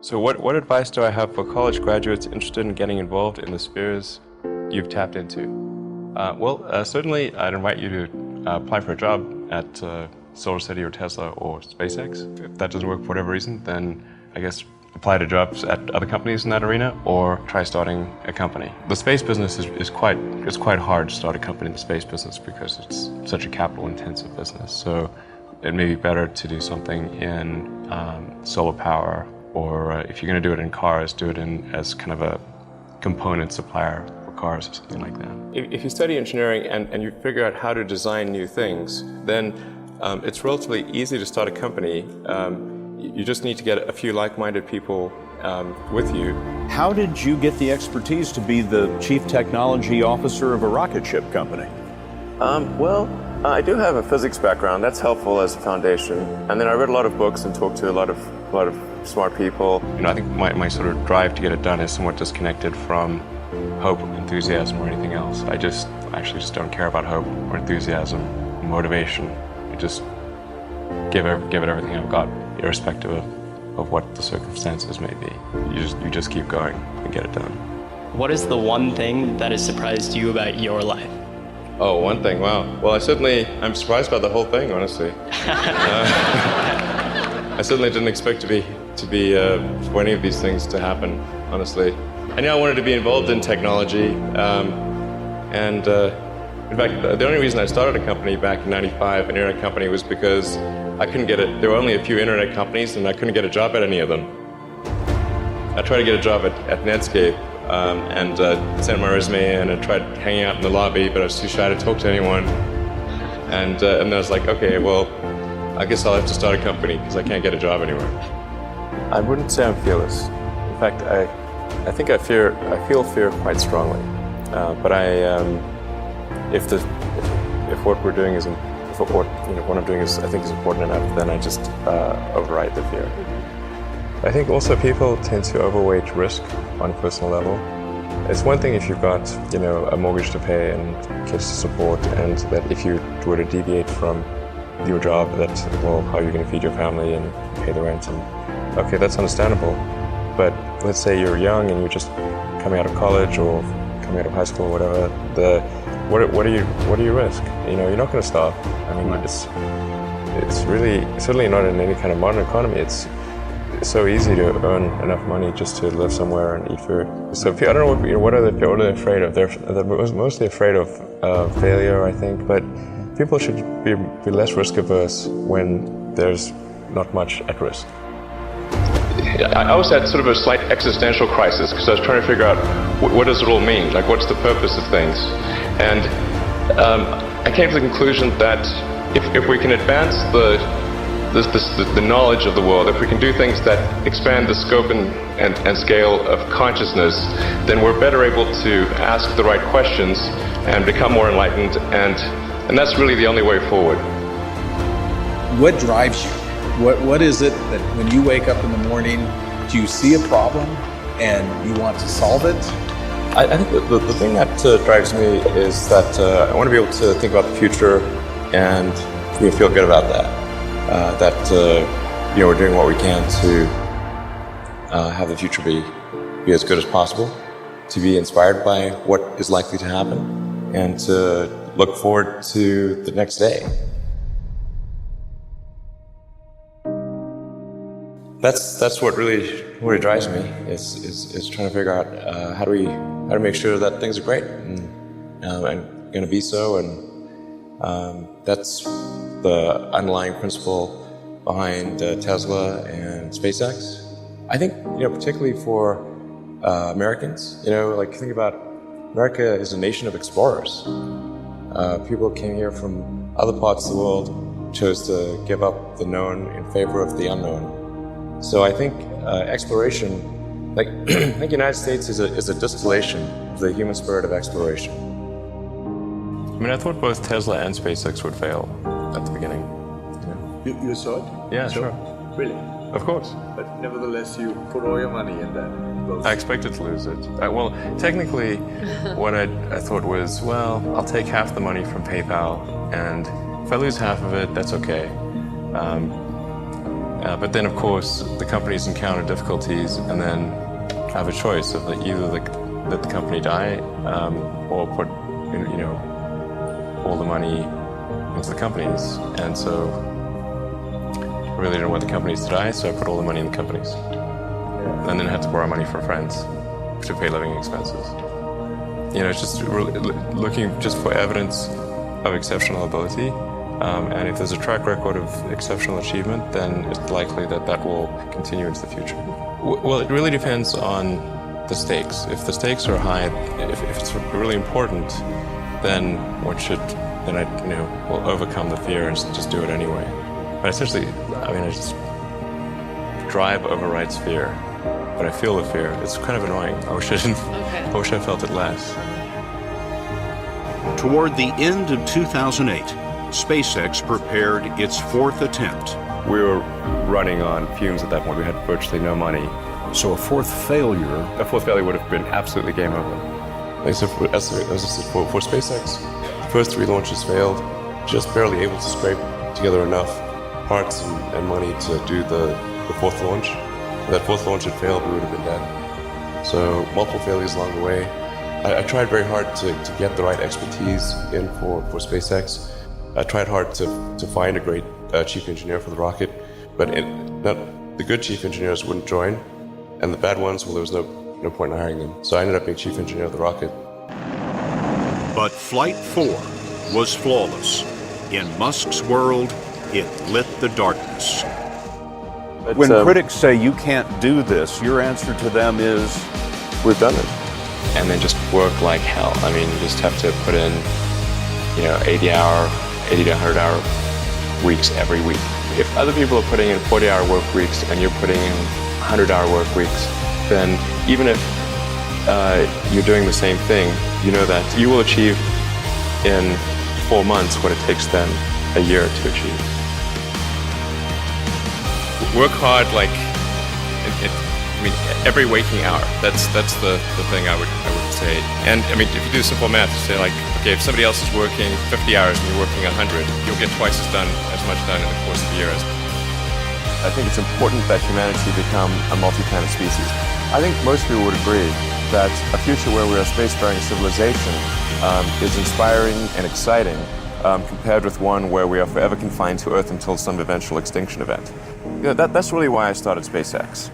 So what advice do I have for college graduates interested in getting involved in the spheres you've tapped into? Certainly I'd invite you to apply for a job at SolarCity or Tesla or SpaceX. If that doesn't work for whatever reason, then I guess apply to jobs at other companies in that arena or try starting a company. The space business is quite hard to start a company in the space business because it's such a capital-intensive business. So it may be better to do something in solar power, or if you're going to do it in cars, do it as kind of a component supplier for cars or something like that. If you study engineering and you figure out how to design new things, then it's relatively easy to start a company. You just need to get a few like-minded people with you. How did you get the expertise to be the chief technology officer of a rocket ship company? I do have a physics background. That's helpful as a foundation. And then I read a lot of books and talked to a lot of smart people. I think my sort of drive to get it done is somewhat disconnected from hope, enthusiasm, or anything else. I actually just don't care about hope or enthusiasm, motivation. I just give it everything I've got, irrespective of what the circumstances may be. You just keep going and get it done. What is the one thing that has surprised you about your life? Oh, one thing, wow. Well, I'm surprised by the whole thing, honestly. I certainly didn't expect for any of these things to happen, honestly. I knew I wanted to be involved in technology, in fact, the only reason I started a company back in '95, an internet company, was because I couldn't get it. There were only a few internet companies, and I couldn't get a job at any of them. I tried to get a job at Netscape, and sent my resume in and tried hanging out in the lobby, but I was too shy to talk to anyone. And I was like, okay, well, I guess I'll have to start a company because I can't get a job anywhere. I wouldn't say I'm fearless. In fact, I think I feel fear quite strongly. But if what we're doing what I'm doing I think is important enough, then I just override the fear. I think also people tend to overweight risk on a personal level. It's one thing if you've got, a mortgage to pay and kids to support, and that if you were to deviate from your job, how are you going to feed your family and pay the rent? And okay, that's understandable. But let's say you're young and you're just coming out of college or coming out of high school or whatever. What do you risk? You're not going to starve. I mean, it's really certainly not in any kind of modern economy. It's so easy to earn enough money just to live somewhere and eat food. So I don't know what are they afraid of? They're mostly afraid of failure, I think. But people should be less risk averse when there's not much at risk. I was at sort of a slight existential crisis because I was trying to figure out what does it all mean? Like, what's the purpose of things? And I came to the conclusion that if we can advance the knowledge of the world, if we can do things that expand the scope and scale of consciousness, then we're better able to ask the right questions and become more enlightened, and that's really the only way forward. What drives you? What is it that when you wake up in the morning, do you see a problem and you want to solve it? I think the thing that drives me is that I want to be able to think about the future and feel good about that. We're doing what we can to have the future be as good as possible, to be inspired by what is likely to happen, and to look forward to the next day. That's what really drives me is trying to figure out how to make sure that things are great and going to be so, and that's the underlying principle behind Tesla and SpaceX. I think particularly for Americans, think about America is a nation of explorers. People came here from other parts of the world, chose to give up the known in favor of the unknown. So I think exploration, I think the United States is a distillation of the human spirit of exploration. I mean, I thought both Tesla and SpaceX would fail at the beginning. You saw it? Yeah, sure. Really? Of course. But nevertheless, you put all your money in that. I expected to lose it. Well, technically, what I thought was, I'll take half the money from PayPal, and if I lose half of it, that's okay. But then, of course, the companies encounter difficulties and then have a choice of either let the company die or put, all the money into the companies. And so I really didn't want the companies to die, so I put all the money in the companies. And then I had to borrow money from friends to pay living expenses. It's just really looking just for evidence of exceptional ability. And if there's a track record of exceptional achievement, then it's likely that will continue into the future. Well, it really depends on the stakes. If the stakes are high, if it's really important, then I will overcome the fear and just do it anyway. But essentially, I just drive overrides fear. But I feel the fear. It's kind of annoying. I wish I didn't. Okay. I wish I felt it less. Toward the end of 2008, SpaceX prepared its fourth attempt. We were running on fumes at that point. We had virtually no money. So a fourth failure would have been absolutely game over. So for SpaceX, the first 3 launches failed. Just barely able to scrape together enough parts and money to do the 4th launch. If that 4th launch had failed, we would have been dead. So multiple failures along the way. I tried very hard to get the right expertise in for SpaceX. I tried hard to find a great chief engineer for the rocket, but the good chief engineers wouldn't join, and the bad ones, well, there was no point in hiring them. So I ended up being chief engineer of the rocket. But Flight 4 was flawless. In Musk's world, it lit the darkness. When critics say you can't do this, your answer to them is, we've done it. And then just work like hell. You just have to put in, 80 to 100-hour weeks every week. If other people are putting in 40-hour work weeks and you're putting in 100-hour work weeks, then even if you're doing the same thing, you know that you will achieve in 4 months what it takes them a year to achieve. Work hard, every waking hour. That's the thing I would say. And if you do simple math, you say okay, if somebody else is working 50 hours and you're working 100, you'll get twice as much done in the course of a year. I think it's important that humanity become a multi-planet species. I think most people would agree that a future where we're a spacefaring civilization is inspiring and exciting compared with one where we are forever confined to Earth until some eventual extinction event. That's really why I started SpaceX.